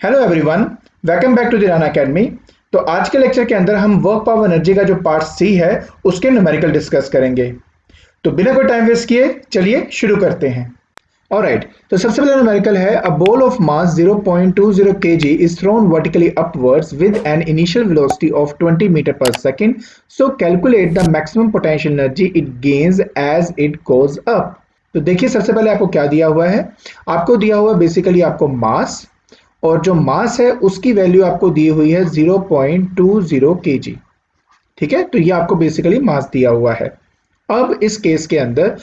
Hello everyone, welcome back to the run academy. तो आज के लेक्चर के अंदर हम वर्क पावर एनर्जी का जो पार्ट सी है उसके न्यूमेरिकल डिस्कस करेंगे। तो बिना कोई टाइम वेस्ट किए चलिए शुरू करते हैं। ऑलराइट, तो सबसे पहला न्यूमेरिकल है a ball of mass 0.20 kg is thrown vertically upwards with an initial velocity of 20 metre per second. So calculate the maximum potential energy it gains as it goes up. तो देखिए, सबसे पहले आपको क्या दिया हुआ है। आपको दिया हुआ बेसिकली आपको मास, और जो मास है उसकी वैल्यू आपको दी हुई है 0.20 kg। ठीक है, तो ये आपको बेसिकली मास दिया हुआ है। अब इस केस के अंदर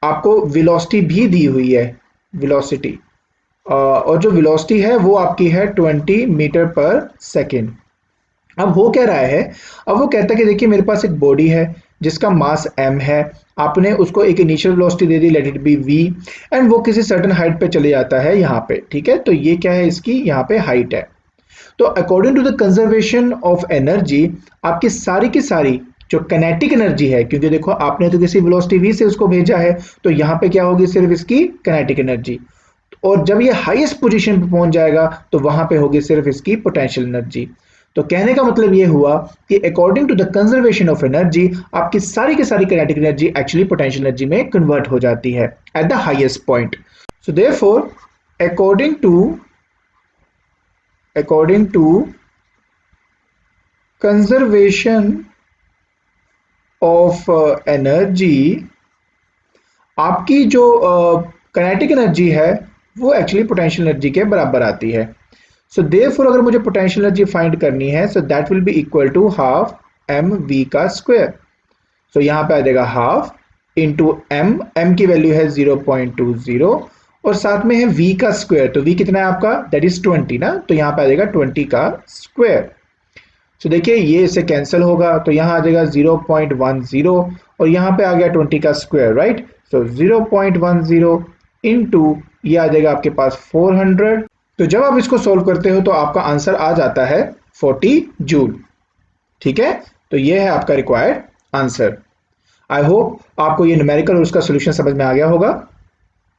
आपको वेलोसिटी भी दी हुई है, वेलोसिटी, और जो वेलोसिटी है वो आपकी है 20 मीटर पर सेकेंड। अब वो कह रहा है, अब वो कहता है कि देखिए मेरे पास एक बॉडी है जिसका मास m है। आपने उसको एक initial velocity they the, let it be v, and वो किसी सर्टेन हाइट पे चले जाता है यहाँ पे। ठीक है, तो ये क्या है, इसकी यहाँ पे हाइट है। तो according to the conservation of energy, आपकी सारी की सारी जो काइनेटिक एनर्जी है, क्योंकि देखो आपने तो किसी वेलोसिटी v से उसको भेजा है, तो यहाँ पे क्या होगी, सिर्फ इसकी काइनेटिक एनर्जी। और जब ये हाईएस्ट पोजीशन पे पहुंच जाएगा तो वहां पे होगी सिर्फ इसकी पोटेंशियल एनर्जी। तो कहने का मतलब ये हुआ कि according to the conservation of energy, आपकी सारी की सारी kinetic energy actually potential energy में कन्वर्ट हो जाती है at the highest point. So therefore according to conservation of energy, आपकी जो काइनेटिक एनर्जी है वो एक्चुअली पोटेंशियल एनर्जी के बराबर आती है। सो देयरफॉर अगर मुझे पोटेंशियल एनर्जी फाइंड करनी है, so that will be equal to half m v का स्क्वायर। सो यहाँ पे आ जाएगा हाफ इंटू एम की वैल्यू है 0.20, और साथ में है v का स्क्वायर। तो v कितना है आपका, दैट इज 20 ना, तो यहाँ पे आ जाएगा 20 का स्क्वायर। सो देखिए ये इससे कैंसिल होगा, तो यहाँ आ जाएगा 0.10, और यहाँ पे आ गया 20 का स्क्वायर, राइट। सो 0.10 इंटू ये आ जाएगा आपके पास 400। तो जब आप इसको सोल्व करते हो तो आपका आंसर आ जाता है 40 जूल। ठीक है, तो ये है आपका रिक्वायर्ड आंसर। आई होप आपको ये न्यूमेरिकल और उसका सोल्यूशन समझ में आ गया होगा।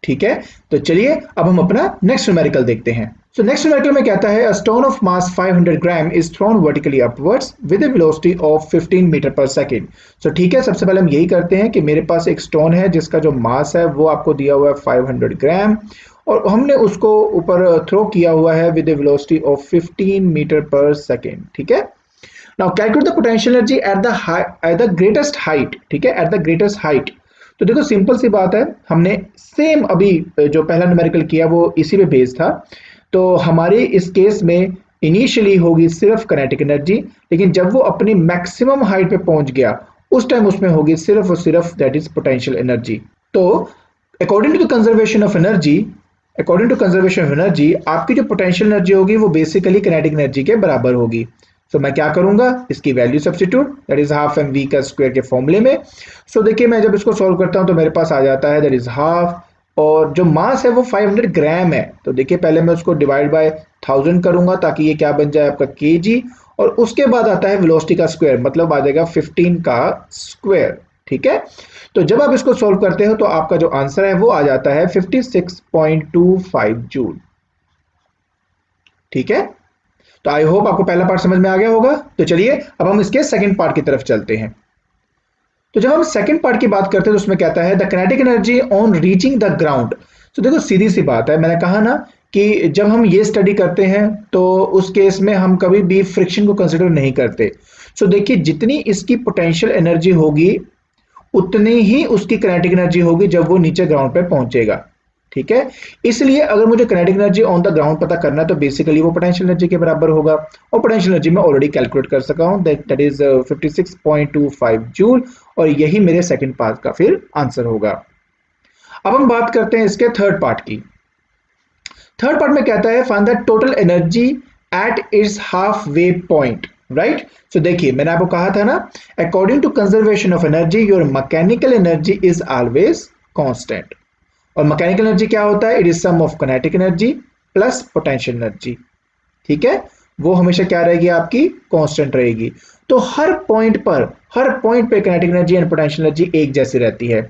ठीक है, तो चलिए अब हम अपना नेक्स्ट न्यूमेरिकल देखते हैं। सो नेक्स्ट न्यूमेरिकल में कहता है a stone of mass 500 gram is thrown vertically upwards with a velocity of 15 metre per second. So ठीक है, सबसे पहले हम यही करते हैं कि मेरे पास एक स्टोन है जिसका जो मास है वो आपको दिया हुआ है 500 ग्राम, और हमने उसको ऊपर थ्रो किया हुआ है with a velocity of 15 metre per second. ठीक है, now calculate the potential energy at the greatest height. ठीक है, एट द ग्रेटेस्ट हाइट। तो देखो सिंपल सी बात है, हमने सेम अभी जो पहला न्यूमेरिकल किया वो इसी पे बेस्ड था। तो हमारे इस केस में इनिशियली होगी सिर्फ काइनेटिक एनर्जी, लेकिन जब वो अपनी मैक्सिमम हाइट पे पहुंच गया उस टाइम उसमें होगी सिर्फ और सिर्फ दैट इज पोटेंशियल एनर्जी। तो according to the conservation of energy, आपकी जो पोटेंशियल एनर्जी होगी वो बेसिकली काइनेटिक एनर्जी के बराबर होगी। सो मैं क्या करूंगा, इसकी value substitute, that is half m v का स्क्वायर के फॉर्मूले में। सो देखिए मैं जब इसको सॉल्व करता हूं तो मेरे पास आ जाता है दैट इज हाफ, और जो मास है वो 500 ग्राम है। तो देखिए पहले मैं उसको डिवाइड बाय 1000 करूंगा ताकि ये क्या बन जाए आपका केजी, और उसके बाद आता है वेलोसिटी का स्क्वायर, मतलब आ जाएगा 15 का स्क्वायर। ठीक है, तो जब आप इसको सॉल्व करते हो तो आपका जो आंसर है वो आ जाता है 56.25 जूल। ठीक है, तो आई होप आपको पहला पार्ट समझ में आ गया होगा। तो चलिए अब हम इसके सेकंड पार्ट की तरफ चलते हैं। तो जब हम सेकंड पार्ट की बात करते हैं तो उसमें कहता है the kinetic energy on reaching the ground. तो देखो सीधी सी बात है, मैंने कहा ना कि जब हम ये स्टडी करते हैं तो उस केस में हम कभी भी फ्रिक्शन को कंसिडर नहीं करते। सो देखिए जितनी इसकी पोटेंशियल एनर्जी होगी उतनी ही उसकी काइनेटिक एनर्जी होगी जब वो नीचे ग्राउंड पे पहुंचेगा। ठीक है, इसलिए अगर मुझे kinetic energy on the ground पता करना है तो बेसिकली वो पोटेंशियल एनर्जी के बराबर होगा, और पोटेंशियल एनर्जी मैं ऑलरेडी कैलकुलेट कर सका हूं, दैट इज 56.25 जूल, और यही मेरे सेकंड पार्ट का फिर आंसर होगा। अब हम बात करते हैं इसके थर्ड पार्ट की। थर्ड पार्ट में कहता है find the total energy at its half way point, right. So देखिए मैंने आपको कहा था ना, according to conservation of energy your mechanical energy is always constant. और मैकेनिकल एनर्जी क्या होता है, it is sum of kinetic energy plus potential energy. ठीक है, वो हमेशा क्या रहेगी, आपकी कांस्टेंट रहेगी। तो हर पॉइंट पे kinetic energy and potential energy एक जैसी रहती है।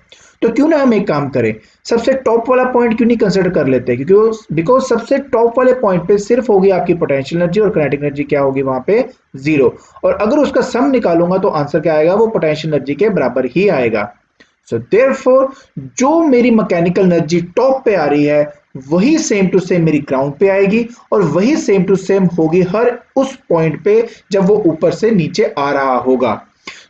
तो क्यों ना हम एक काम करें, सबसे टॉप वाला पॉइंट क्यों नहीं कंसिडर कर लेते, क्योंकि बिकॉज सबसे टॉप वाले पॉइंट पे सिर्फ होगी आपकी पोटेंशियल एनर्जी और काइनेटिक एनर्जी क्या होगी वहां पे, जीरो। और अगर उसका सम निकालूंगा तो आंसर क्या आएगा, वो पोटेंशियल एनर्जी के बराबर ही आएगा। सो देयरफॉर जो मेरी मैकेनिकल एनर्जी टॉप पे आ रही है वही सेम टू सेम मेरी ग्राउंड पे आएगी, और वही सेम टू सेम होगी हर उस पॉइंट पे जब वो ऊपर से नीचे आ रहा होगा।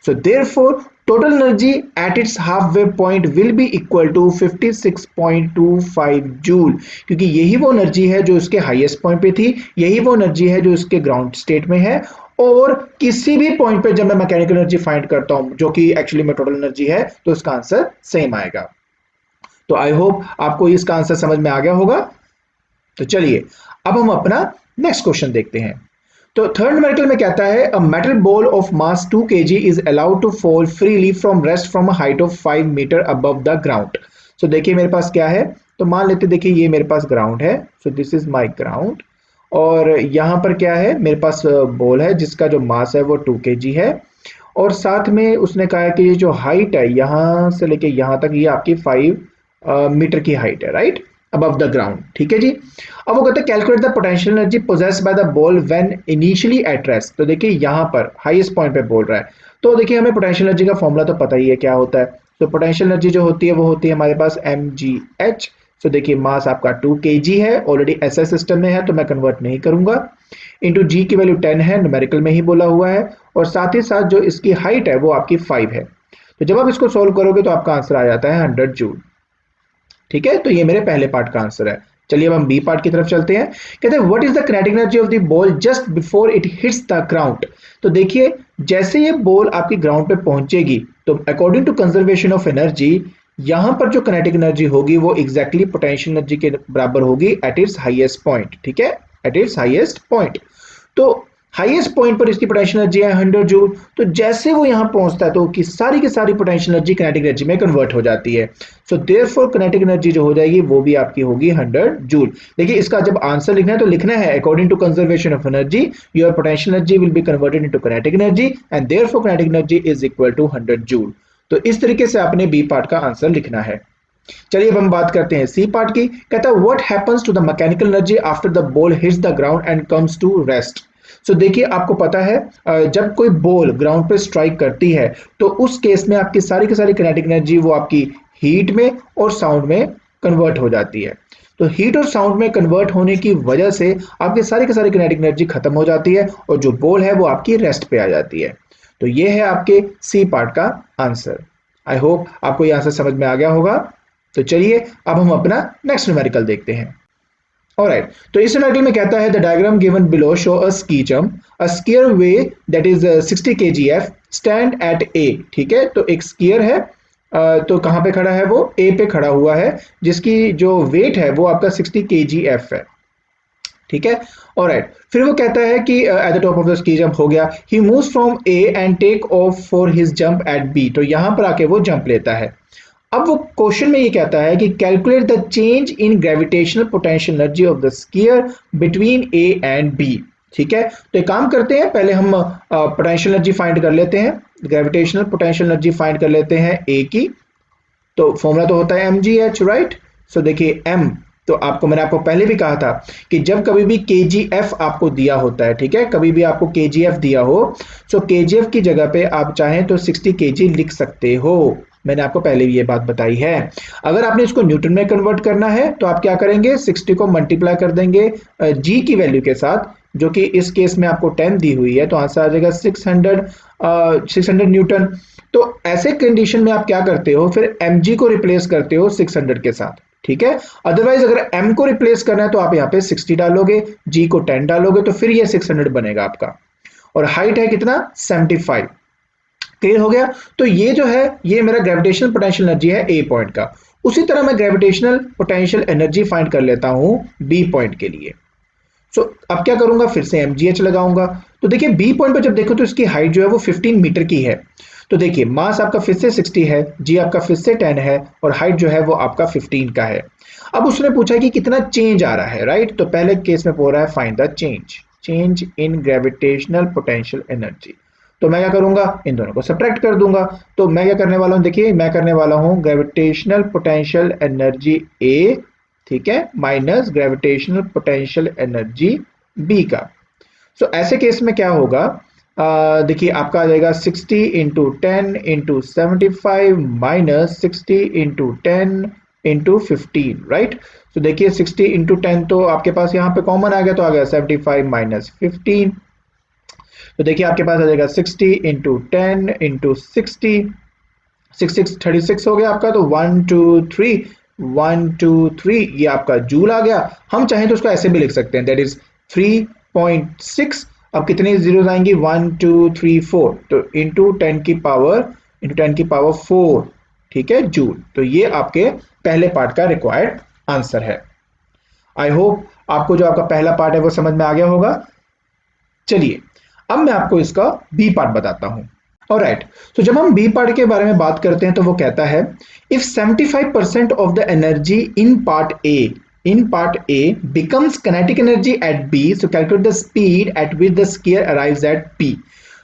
So therefore total energy at its halfway point will be equal to 56.25 joule, क्योंकि यही वो एनर्जी है जो इसके हाईएस्ट पॉइंट पे थी, यही वो एनर्जी है जो इसके ग्राउंड स्टेट में है। और किसी भी पॉइंट पे जब मैं मैकेनिकल एनर्जी फाइंड करता हूं जो कि एक्चुअली में टोटल एनर्जी है, तो इसका आंसर सेम आएगा। तो आई होप आपको इसका आंसर समझ में आ गया होगा। तो चलिए अब हम अपना नेक्स्ट क्वेश्चन देखते हैं। तो थर्ड न्यूमेरिकल में कहता है a metal ball of mass 2 kg is allowed to fall freely from rest from a height of 5 metre above the ground. So देखिए मेरे पास क्या है, तो मान लेते देखिए ये मेरे पास ग्राउंड है, so this is my ground. और यहाँ पर क्या है, मेरे पास बॉल है जिसका जो मास है वो 2 kg है। और साथ में उसने कहा है कि ये जो हाइट है यहाँ से लेके यहाँ तक, ये आपकी 5 मीटर की हाइट है, राइट, अबव द ग्राउंड। ठीक है जी। अब वो कहते हैं calculate the potential energy possessed by the ball when initially at rest. तो देखिए यहाँ पर हाईएस्ट पॉइंट पे बोल रहा है, तो देखिए हमें पोटेंशियल एनर्जी का फॉर्मूला तो पता ही है क्या होता है। तो पोटेंशियल एनर्जी जो होती है वो होती है हमारे पास mgh। सो देखिए मास आपका 2 kg है, ऑलरेडी एसआई सिस्टम में है तो मैं कन्वर्ट नहीं करूंगा, इंटू जी की वैल्यू 10 है, न्यूमेरिकल में ही बोला हुआ है, और साथ ही साथ जो इसकी हाइट है वो आपकी 5 है। तो जब आप इसको सोल्व करोगे तो आपका आंसर आ जाता है 100 जूल। ठीक है, तो ये मेरे पहले पार्ट का आंसर है। चलिए अब हम बी पार्ट की तरफ चलते हैं। कहते हैं what is the kinetic energy of the ball just before it hits the ground. तो देखिए जैसे ये बॉल आपकी ग्राउंड पे पहुंचेगी तो according to conservation of energy, यहां पर जो काइनेटिक एनर्जी होगी वो एग्जैक्टली पोटेंशियल एनर्जी के बराबर होगी एट इट्स हाईएस्ट पॉइंट। ठीक है, एट इट्स हाईएस्ट पॉइंट। तो हाईएस्ट पॉइंट पर इसकी पोटेंशियल एनर्जी है 100 जूल। तो जैसे वो यहां पहुंचता है तो की सारी पोटेंशियल एनर्जी काइनेटिक एनर्जी में कन्वर्ट हो जाती है। सो देयरफॉर काइनेटिक एनर्जी जो हो जाएगी वो भी आपकी होगी 100 जूल। देखिए इसका जब आंसर लिखना है तो लिखना है according to conservation of energy your potential energy will be converted into kinetic energy and therefore kinetic energy is equal to 100 joule. तो इस तरीके से आपने बी पार्ट का आंसर लिखना है। चलिए अब हम बात करते हैं सी पार्ट की। कहता है what happens to the mechanical energy after the ball hits the ground and comes to rest. So देखिए आपको पता है जब कोई बॉल ग्राउंड पे स्ट्राइक करती है तो उस केस में आपकी सारी की सारी काइनेटिक एनर्जी वो आपकी हीट में और साउंड में कन्वर्ट हो जाती है। तो हीट और साउंड में कन्वर्ट होने की वजह से आपकी सारी की सारी काइनेटिक एनर्जी खत्म हो जाती है और जो बॉल है वो आपकी रेस्ट पे आ जाती है। तो ये है आपके सी पार्ट का आंसर। आई होप आपको ये आंसर समझ में आ गया होगा। तो चलिए अब हम अपना नेक्स्ट न्यूमेरिकल देखते हैं। ऑलराइट, तो इस न्यूमेरिकल में कहता है the diagram given below show a ski jump a skier weigh that is 60 kgf stand at A. ठीक है, तो एक स्कीयर है, तो कहां पे खड़ा है, वो ए पे खड़ा हुआ है, जिसकी जो वेट है वो आपका 60 kgf है। ठीक है, ऑलराइट, फिर वो कहता है कि at the top of the ski jump हो गया, he moves from A and take off for his jump at B. तो यहां पर आके वो जंप लेता है। अब वो क्वेश्चन में ये कहता है कि calculate the change in gravitational potential energy of the sphere between A and B. ठीक है, तो एक काम करते हैं, पहले हम पोटेंशियल एनर्जी फाइंड कर लेते हैं, ग्रेविटेशनल पोटेंशियल एनर्जी फाइंड कर लेते हैं ए की। तो फॉर्मूला तो होता है M G H, right. So देखिए एम, तो आपको मैंने आपको पहले भी कहा था कि जब कभी भी के जी एफ आपको दिया होता है, ठीक है, कभी भी आपको के जी एफ दिया हो, सो के जी एफ की जगह पे आप चाहें तो 60 के जी लिख सकते हो। मैंने आपको पहले भी ये बात बताई है। अगर आपने इसको न्यूटन में कन्वर्ट करना है तो आप क्या करेंगे, 60 को मल्टीप्लाई कर देंगे जी की वैल्यू के साथ, जो कि इस केस में आपको 10 दी हुई है, तो आंसर आ जाएगा 600 न्यूटन। तो ऐसे कंडीशन में आप क्या करते हो, फिर mg को रिप्लेस करते हो 600 के साथ। ठीक है, अदरवाइज अगर m को रिप्लेस करना है तो आप यहाँ पे 60 डालोगे, g को 10 डालोगे, तो फिर ये 600 बनेगा आपका। और हाइट है कितना, 75। क्लियर हो गया। तो ये जो है ये मेरा ग्रेविटेशनल पोटेंशियल एनर्जी है ए पॉइंट का। उसी तरह मैं ग्रेविटेशनल पोटेंशियल एनर्जी फाइंड कर लेता हूं बी पॉइंट के लिए। सो अब क्या करूंगा, फिर से mgh लगाऊंगा। तो देखिए बी पॉइंट पर जब देखो तो इसकी हाइट जो है वो 15 मीटर की है। तो देखिए मास आपका फिर से 60 है, जी आपका फिर से 10 है, और हाइट जो है वो आपका 15 का है। अब उसने पूछा कि कितना चेंज आ रहा है, राइट। तो पहले केस में बोल रहा है find the change. Change in gravitational potential energy. तो मैं क्या करूंगा, इन दोनों को सब्ट्रैक्ट कर दूंगा। तो मैं क्या करने वाला हूं, देखिए मैं करने वाला हूं ग्रेविटेशनल पोटेंशियल एनर्जी ए, ठीक है, minus gravitational potential energy B का। सो ऐसे केस में क्या होगा, देखिए आपका आ जाएगा 60 into 10 into 75 minus 60 into 10 into 15, right. तो देखिए 60 इंटू 10 तो आपके पास यहाँ पे कॉमन आ गया, तो आ गया 75 माइनस 15। तो देखिए आपके पास आ जाएगा 60 इंटू 10 इंटू 60, 36 हो गया आपका। तो 1 2 3 ये आपका जूल आ गया। हम चाहें तो उसको ऐसे भी लिख सकते हैं, दैट इज 3.6। अब कितने जीरो आएंगी, 1 2 3 4, तो इंटू 10 की पावर 4, ठीक है, जूल। तो ये आपके पहले पार्ट का रिक्वायर्ड आंसर है। आई होप आपको जो आपका पहला पार्ट है वो समझ में आ गया होगा। चलिए अब मैं आपको इसका बी पार्ट बताता हूं। ऑलराइट, तो जब हम बी पार्ट के बारे में बात करते हैं तो वो कहता है if 75% of the energy in part A becomes kinetic energy at B, so calculate the speed at which the sphere arrives at P।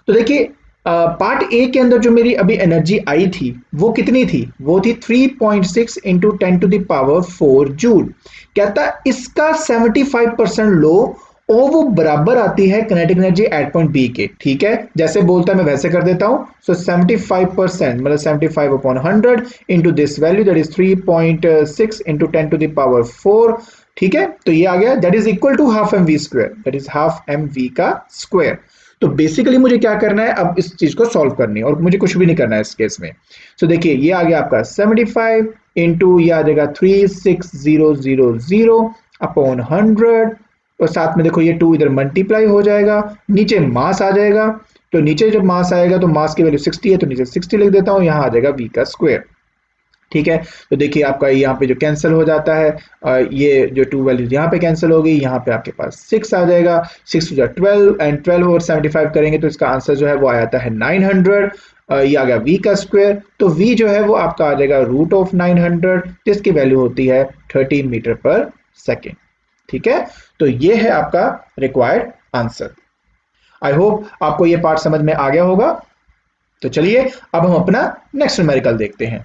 तो देखिए पार्ट ए के अंदर जो मेरी अभी एनर्जी आई थी वो कितनी थी, वो थी 3.6 into 10 to the power 4 joule. कहता इसका 75% लो और वो बराबर आती है kinetic energy at point B के, ठीक है। जैसे बोलता है मैं वैसे कर देता हूं। सो 75% मतलब 75/100 into this value that is 3.6 into 10 to the power 4, ठीक है। तो ये आ गया, that is equal to half m v square, that is half m v का स्क्वायर। तो बेसिकली मुझे क्या करना है, अब इस चीज को सॉल्व करनी है और मुझे कुछ भी नहीं करना है इस केस में। सो देखिए ये आ गया आपका 75 इंटू ये आ जाएगा 36000 अपॉन 100, और साथ में देखो ये 2 इधर मल्टीप्लाई हो जाएगा, नीचे मास आ जाएगा। तो नीचे जब मास आएगा तो मास की वैल्यू 60 है, तो नीचे 60 लिख देता हूं, यहां आ जाएगा v का स्क्वायर, ठीक है। तो देखिए आपका यहाँ पे जो कैंसिल हो जाता है, ये जो 2 वैल्यूज यहाँ पे कैंसिल हो गई, यहाँ पे आपके पास 6 आ जाएगा। 6 टू 12 एंड 12 और 75 करेंगे तो इसका आंसर जो है वो आया है 900। ये आ गया v का स्क्वायर। तो v जो है वो आपका आ जाएगा रूट ऑफ 900, जिसकी वैल्यू होती है 30 मीटर पर सेकेंड, ठीक है। तो ये है आपका रिक्वायर्ड आंसर। आई होप आपको ये पार्ट समझ में आ गया होगा। तो चलिए अब हम अपना नेक्स्ट न्यूमेरिकल देखते हैं।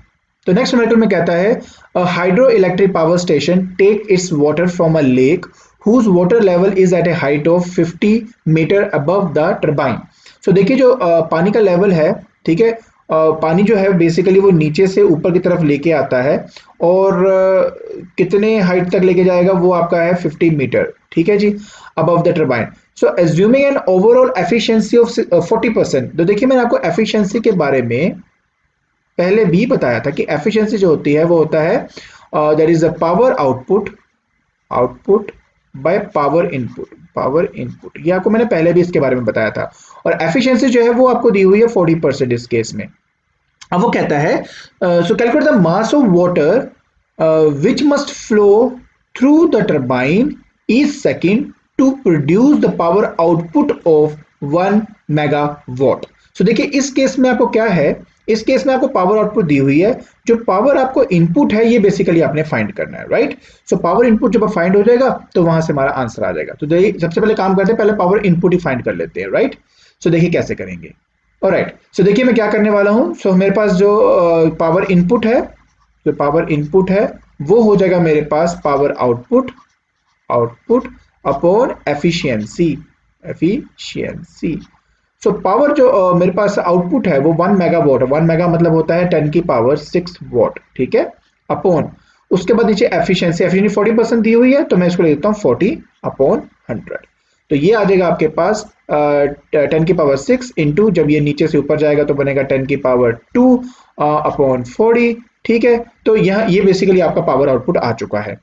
तो नेक्स्ट न्यूमेरिकल में कहता है hydro electric power station take its water from a lake whose water level is at a height of 50 metre above the turbine. So देखिए जो पानी का लेवल है, ठीक है, पानी जो है बेसिकली वो नीचे से ऊपर की तरफ लेके आता है, और कितने हाइट तक लेके जाएगा, वो आपका है 50 मीटर, ठीक है जी, above the turbine. So assuming an overall efficiency of 40%। तो देखिए मैंने आपको एफिशिएंसी के बारे में पहले भी बताया था कि एफिशिएंसी जो होती है वो होता है that is a power output by power input. ये आपको मैंने पहले भी इसके बारे में बताया था। और एफिशिएंसी जो है वो आपको दी हुई है 40% इस केस में। अब वो कहता है so calculate the mass of water which must flow through the turbine each second to produce the power output of 1 megawatt. So देखिए इस केस में आपको क्या है, इस केस में आपको पावर आउटपुट दी हुई है, जो पावर आपको इनपुट है ये बेसिकली आपने फाइंड करना है, राइट। सो पावर इनपुट जब फाइंड हो जाएगा तो वहां से हमारा आंसर आ जाएगा। तो देखिए सबसे पहले काम करते हैं, पहले पावर इनपुट ही फाइंड कर लेते हैं, राइट। सो देखिए कैसे करेंगे। ऑलराइट, सो देखिए मैं क्या करने वाला हूं। सो मेरे पास जो पावर इनपुट है, जो पावर इनपुट है वो हो जाएगा मेरे पास power output upon efficiency. So power जो मेरे पास आउटपुट है वो 1 मेगावाट है। 1 मेगा मतलब होता है 10 की पावर 6 वॉट, ठीक है, अपॉन उसके बाद नीचे एफिशिएंसी 40% दी हुई है, तो मैं इसको ले देता हूँ 40 अपॉन 100। तो ये आ जाएगा आपके पास 10 की पावर 6 इंटू, जब ये नीचे से ऊपर जाएगा तो बनेगा 10 की पावर 2 अपॉन 40, ठीक है। तो यहाँ ये बेसिकली आपका पावर आउटपुट आ चुका है।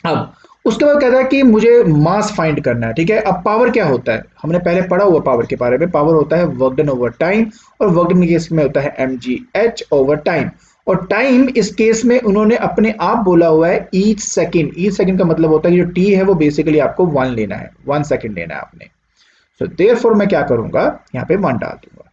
अब उसके बाद कहता है कि मुझे मास फाइंड करना है, ठीक है। अब पावर क्या होता है, हमने पहले पढ़ा हुआ पावर के बारे में। पावर होता है वर्क डन ओवर टाइम, और वर्क डन के केस में होता है mgh ओवर टाइम। और टाइम इस केस में उन्होंने अपने आप बोला हुआ है ईच सेकंड का मतलब होता है कि जो t है वो बेसिकली आपको 1 लेना है, 1 सेकंड लेना है आपने। सो देयरफॉर मैं क्या करूंगा, यहाँ पे 1 डाल दूंगा।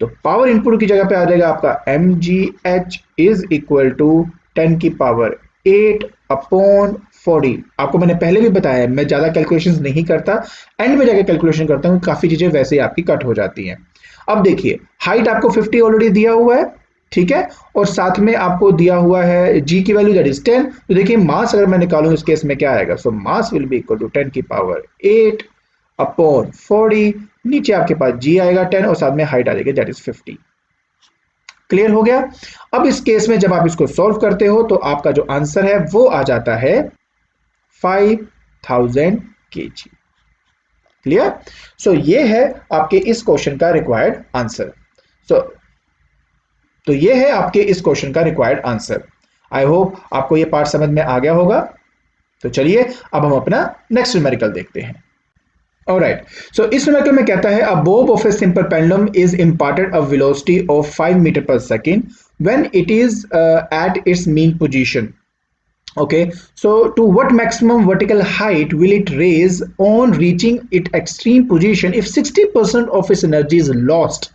तो पावर इनपुट की जगह पे आ जाएगा आपका mgh इज इक्वल टू 10 की पावर 8 अपॉन 40। आपको मैंने पहले भी बताया मैं ज्यादा कैलकुलेशंस नहीं करता, एंड में जाके कैलकुलेशन करता हूँ, काफी चीजें वैसे ही आपकी कट हो जाती हैं। अब देखिए हाइट आपको 50 ऑलरेडी दिया हुआ है, ठीक है, और साथ में आपको दिया हुआ है जी की वैल्यू दैट इज 10। तो देखिए मास अगर मैं निकालूं इस केस में क्या आएगा, so mass will be equal to 10 की पावर 8 अपॉन 40, नीचे आपके पास जी आएगा 10 और साथ में हाइट आ जाएगी दैट इज 50। क्लियर हो गया। अब इस केस में जब आप इसको सॉल्व करते हो तो आपका जो आंसर है वो आ जाता है 5000 kg। क्लियर। सो ये है आपके इस क्वेश्चन का रिक्वायर्ड आंसर। सो तो ये है आपके इस क्वेश्चन का रिक्वायर्ड आंसर। आई होप आपको ये पार्ट समझ में आ गया होगा। तो चलिए अब हम अपना नेक्स्ट न्यूमेरिकल देखते हैं। Alright, so इस न्यूमेरिकल में कहता है a bob of a simple pendulum is imparted a velocity of 5 meter per second when it is at its mean position. Okay, so to what maximum vertical height will it raise on reaching its extreme position if 60% of its energy is lost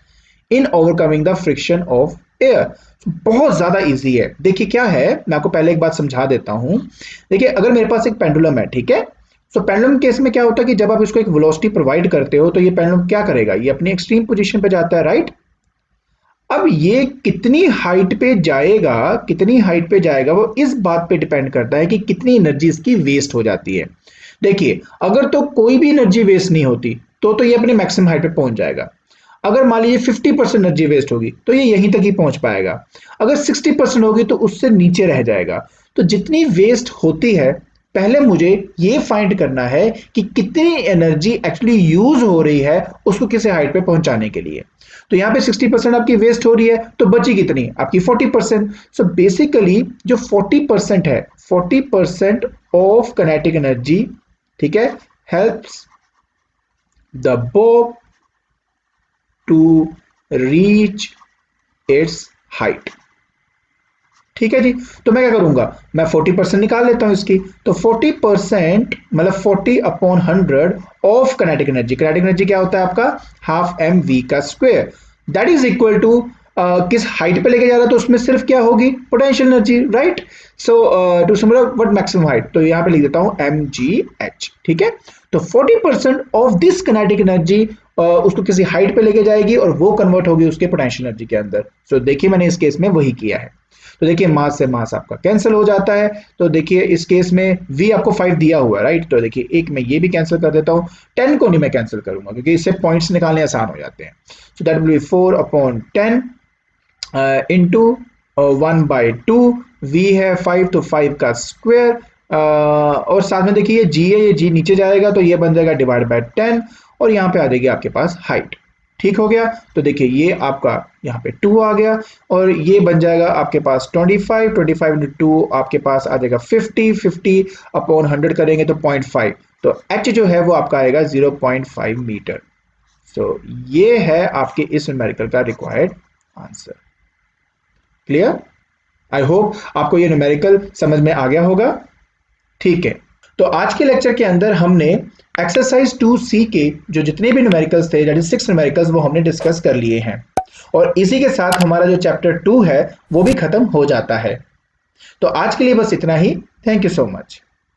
in overcoming the friction of air? बहुत ज्यादा easy है। देखिए क्या है, मैं आपको पहले एक बात समझा देता हूं। देखिए अगर मेरे पास एक पेंडुलम है, ठीक है, सो पेंडुलम केस में क्या होता है कि जब आप इसको एक वेलोसिटी प्रोवाइड करते हो तो ये पेंडुलम क्या करेगा, ये अपनी एक्सट्रीम पोजीशन पे जाता है, राइट। अब ये कितनी हाइट पे जाएगा, कितनी हाइट पे जाएगा वो इस बात पे डिपेंड करता है कि कितनी एनर्जी इसकी वेस्ट हो जाती है। देखिए अगर तो कोई भी एनर्जी वेस्ट नहीं होती तो ये अपने मैक्सिमम हाइट पे पहुंच जाएगा। अगर मान लीजिए 50% एनर्जी वेस्ट होगी तो ये यहीं तक ही पहुंच पाएगा। अगर 60% होगी तो उससे नीचे रह जाएगा। तो जितनी वेस्ट होती है पहले मुझे ये फाइंड करना है कि कितनी एनर्जी एक्चुअली यूज हो रही है उसको किसी हाइट पे पहुंचाने के लिए। तो यहाँ पे 60% आपकी वेस्ट हो रही है तो बची कितनी आपकी 40%। सो बेसिकली जो 40% है, 40% ऑफ काइनेटिक एनर्जी, ठीक है, helps the bob to reach its height. ठीक है जी। तो मैं क्या करूंगा, मैं 40% निकाल लेता हूं इसकी। तो 40% मतलब 40 upon 100 of kinetic energy. Kinetic energy क्या होता है आपका, हाफ एम वी का square, that is equal to किस हाइट पे लेके जा रहा है तो उसमें सिर्फ क्या होगी, potential energy, right. So to simulate what maximum height, तो यहां पे लिख देता हूं एम जी एच। ठीक है, तो 40% ऑफ दिस काइनेटिक एनर्जी उसको किसी हाइट पे लेके जाएगी और वो कन्वर्ट होगी उसके पोटेंशियल एनर्जी के अंदर। सो देखिए मैंने इस केस में वही किया है। तो देखिए मास से मास आपका कैंसिल हो जाता है। तो देखिए इस केस में v आपको 5 दिया हुआ है, राइट। तो देखिए एक मैं ये भी कैंसिल कर देता हूं, 10 को नहीं मैं कैंसिल करूंगा क्योंकि इससे पॉइंट्स निकालने आसान हो जाते हैं। सो that will B 4 upon 10 into 1/2। v है 5 तो 5 का स्क्वायर, और साथ में देखिए ये g है, ये g नीचे जाएगा तो ये बन जाएगा डिवाइड बाय 10 और यहाँ पे आ जाएगी आपके पास हाइट। ठीक हो गया। तो देखिए ये आपका यहाँ पे 2 आ गया और ये बन जाएगा आपके पास 25 इंटू 2 आपके पास आ जाएगा 50 अपॉन 100 करेंगे तो 0.5। तो h जो है वो आपका आएगा 0.5 मीटर। सो ये है आपके इस न्यूमेरिकल का required answer. Clear. I hope आपको ये न्यूमेरिकल समझ में आ गया होगा। ठीक है, तो आज के लेक्चर के अंदर हमने एक्सरसाइज 2C के जो जितने भी न्यूमेरिकल्स थे, दैट इज 6 न्यूमेरिकल्स, वो हमने डिस्कस कर लिए हैं और इसी के साथ हमारा जो चैप्टर 2 है वो भी खत्म हो जाता है। तो आज के लिए बस इतना ही। Thank you so much.